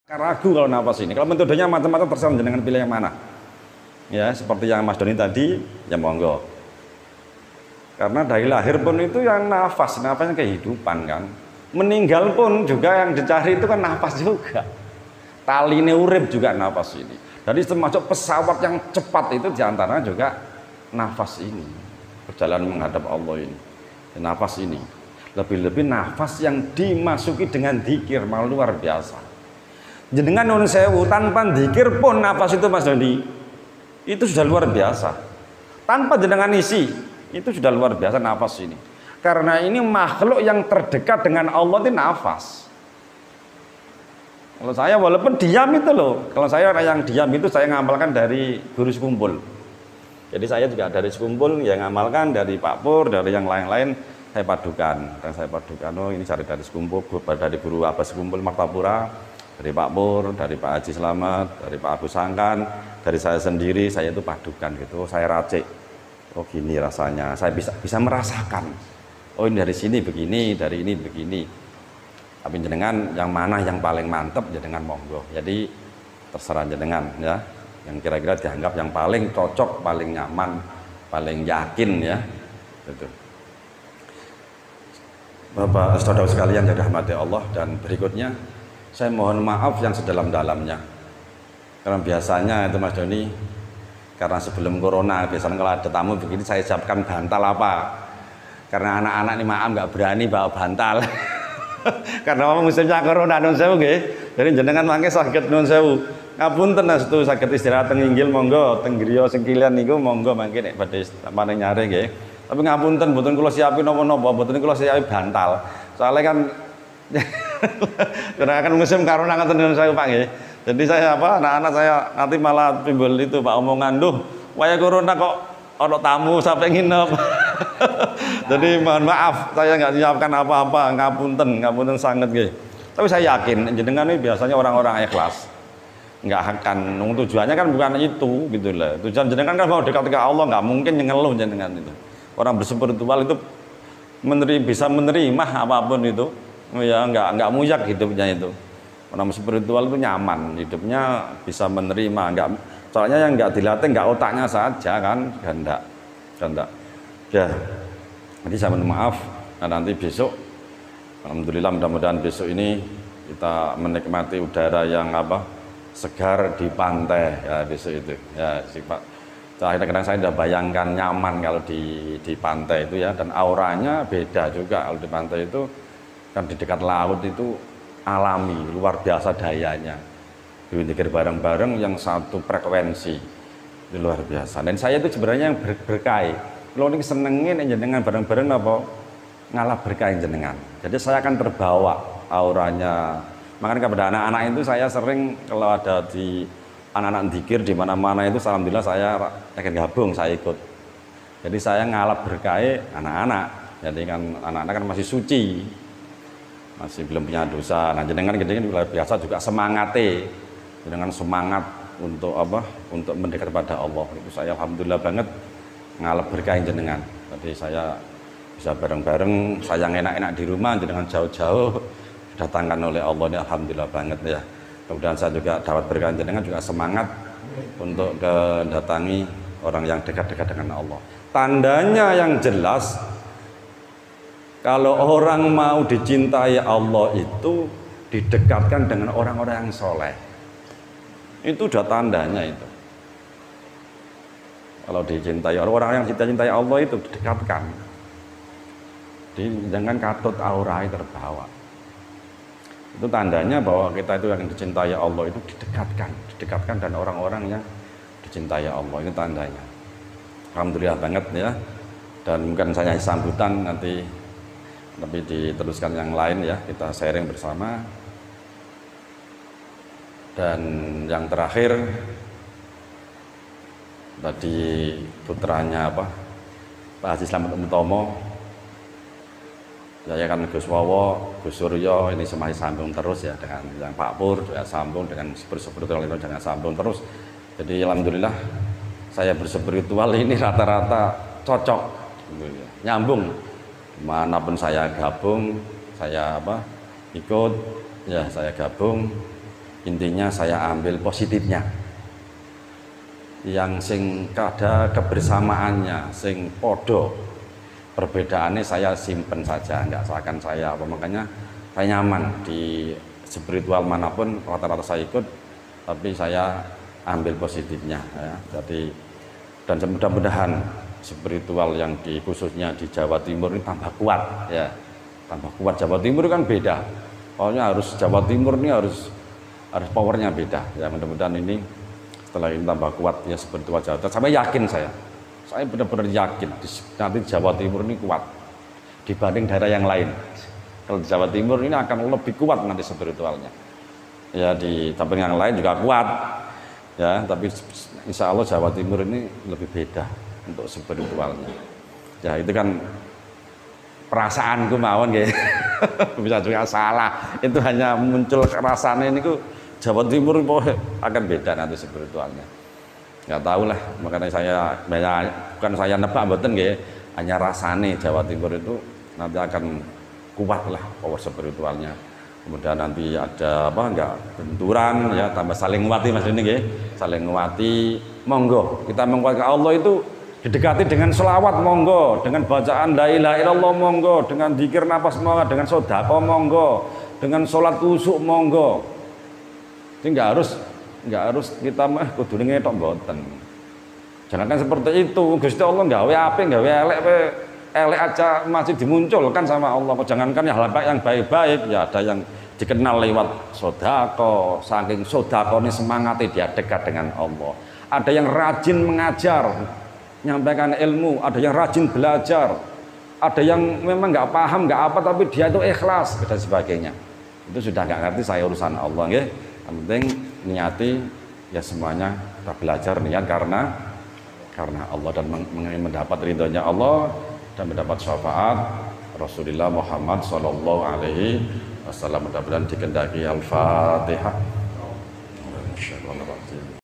Ragu kalau nafas ini. Kalau metodenya macam-macam terserah dengan pilih yang mana. Ya, seperti yang Mas Doni tadi, ya monggo. Karena dari lahir pun itu yang nafasnya kehidupan kan. Meninggal pun juga yang dicari itu kan nafas juga. Tali urip juga nafas ini. Jadi termasuk pesawat yang cepat itu diantaranya juga nafas ini. Perjalanan menghadap Allah ini. Nafas ini. Lebih-lebih nafas yang dimasuki dengan dzikir malah luar biasa. Jenengan nun sewu tanpa dzikir pun nafas itu Mas Doni itu sudah luar biasa. Tanpa jenengan isi itu sudah luar biasa nafas ini. Karena ini makhluk yang terdekat dengan Allah itu nafas. Kalau saya walaupun diam itu loh, kalau saya yang diam itu saya ngamalkan dari guru sekumpul. Jadi saya juga dari sekumpul yang ngamalkan dari Pak Pur, dari yang lain-lain saya padukan. Dan saya padukan, oh ini cari dari sekumpul, dari guru Abbas Sekumpul Martapura, dari Pak Pur, dari Pak Haji Slamet, dari Pak Abu Sangkan, dari saya sendiri, saya itu padukan gitu. Saya racik, oh gini rasanya, saya bisa merasakan. Oh ini dari sini begini, dari ini begini. Tapi jenengan yang mana yang paling mantep jenengan monggo. Jadi terserah jenengan ya. Yang kira-kira dianggap yang paling cocok, paling nyaman, paling yakin ya. Gitu. Bapak saudara sekalian yang dirahmati Allah, dan berikutnya saya mohon maaf yang sedalam-dalamnya. Karena biasanya itu Mas Doni, karena sebelum corona biasanya kalau ada tamu begini saya siapkan bantal apa. Karena anak-anak ini maaf nggak berani bawa bantal. Karena musimnya corona nun sewu nggih. Jadi jenengan mangke saged nun sewu. Ngapunten astu saged istirahat teng inggil monggo, teng griya sing kilian niku monggo mangke nek badhe paring nyare nggih. Tapi ngapunten mboten kula siapi napa-napa, mboten kula siapi bantal. Soalnya kan karena akan musim corona ngoten nun sewu Pak nggih. Jadi saya anak-anak saya nanti malah timbul itu Pak omongan, duh waya corona kok ono tamu sampai nginep. Jadi mohon maaf saya nggak siapkan apa-apa, ngapunten sangat nggih. Tapi saya yakin jenengan ini biasanya orang-orang ikhlas. Nggak akan, tujuannya kan bukan itu gitu lah. Tujuan jenengan kan mau dekat dengan Allah, nggak mungkin ngeluh jenengan itu. Orang berspiritual itu bisa menerima apapun itu. Ya nggak muyak hidupnya itu. Orang spiritual itu nyaman, hidupnya bisa menerima, soalnya yang nggak dilatih nggak otaknya saja kan enggak. Ya, jadi saya mohon maaf. Nah, nanti besok, alhamdulillah mudah-mudahan besok ini kita menikmati udara yang segar di pantai ya besok itu. Ya, Pak. Kadang-kadang saya sudah bayangkan nyaman kalau di pantai itu ya, dan auranya beda juga kalau di pantai itu kan di dekat laut itu alami, luar biasa dayanya. Dipikir bareng-bareng yang satu frekuensi, itu luar biasa. Dan saya itu sebenarnya yang berkah. Kalau ini senengin jenengan bareng-bareng ngalah berkah jenengan. Jadi saya akan terbawa auranya. Makanya kepada anak-anak itu saya sering kalau ada di anak-anak dzikir di mana-mana itu, alhamdulillah saya akan gabung, saya ikut. Jadi saya ngalah berkah anak-anak. Jadi kan anak-anak kan masih suci, masih belum punya dosa. Nah jenengan luar biasa juga semangatnya, dengan semangat untuk untuk mendekat kepada Allah. Itu saya alhamdulillah banget ngalap berkah jenengan. Jadi saya bisa bareng-bareng, saya yang enak-enak di rumah jenengan jauh-jauh datangkan oleh Allah ini alhamdulillah banget ya. Kemudian saya juga dapat berkah jenengan, juga semangat untuk mendatangi orang yang dekat-dekat dengan Allah. Tandanya yang jelas kalau orang mau dicintai Allah itu didekatkan dengan orang-orang yang soleh. Itu udah tandanya itu. Kalau dicintai orang yang cintai Allah itu didekatkan. Jangan katut aurai terbawa. Itu tandanya bahwa kita itu yang dicintai Allah itu didekatkan dan orang-orang yang dicintai Allah, itu tandanya. Alhamdulillah banget ya. Dan mungkin saya sambutan nanti, tapi diteruskan yang lain ya, kita sharing bersama. Dan yang terakhir tadi putranya Pak Haji Slamet Utomo, saya kan Gus Wowo, Gus Suryo ini masih sambung terus ya dengan yang Pak Pur, juga sambung dengan berspiritual itu jangan sambung terus. Jadi alhamdulillah saya berspiritual ini rata-rata cocok, gitu ya. Nyambung. Manapun saya gabung, saya ikut, ya saya gabung. Intinya saya ambil positifnya, yang sing ada kebersamaannya, sing podo, perbedaannya saya simpen saja, nggak seakan saya apa. Makanya saya nyaman di spiritual manapun, rata-rata saya ikut, tapi saya ambil positifnya ya. Jadi dan mudah-mudahan spiritual yang khususnya di Jawa Timur ini tambah kuat ya, tambah kuat. Jawa Timur kan beda, pokoknya harus Jawa Timur ini harus powernya beda ya. Mudah-mudahan ini setelah ini tambah kuat ya spiritual Jawa Timur. Sampai yakin saya benar-benar yakin nanti Jawa Timur ini kuat dibanding daerah yang lain. Kalau di Jawa Timur ini akan lebih kuat nanti spiritualnya ya, di samping yang lain juga kuat ya, tapi insya Allah Jawa Timur ini lebih beda untuk spiritualnya ya. Itu kan perasaanku mawon gitu. Bisa juga salah, itu hanya muncul rasanya ini ku Jawa Timur akan beda nanti spiritualnya, nggak tahu lah. Makanya bukan saya nebak mboten nggih, hanya rasane Jawa Timur itu nanti akan kuat lah power spiritualnya. Kemudian nanti ada apa, nggak benturan ya, tambah saling nguati mas ini nggih, saling nguati. Monggo kita menguatkan Allah itu didekati dengan selawat monggo, dengan bacaan la ilaha illallah monggo, dengan zikir nafas monggo, dengan sedekah monggo, dengan sholat kusuk monggo. Jadi nggak harus kita kudu ngetok mboten. Jangan kan seperti itu. Gusti Allah gawe apik, gawe elek aja masih dimunculkan sama Allah. Jangankan yang baik-baik, ya ada yang dikenal lewat sodako, saking sodako ini semangatnya dia dekat dengan Allah. Ada yang rajin mengajar, menyampaikan ilmu, ada yang rajin belajar, ada yang memang nggak paham, nggak apa, tapi dia itu ikhlas dan sebagainya. Itu sudah nggak ngerti, saya urusan Allah nggih. Yang penting niati ya, semuanya kita belajar niat karena Allah dan mendapat ridhonya Allah dan mendapat syafaat Rasulullah Muhammad sallallahu alaihi wasallam. Mudah-mudahan dikendaki. Al-Fatihah.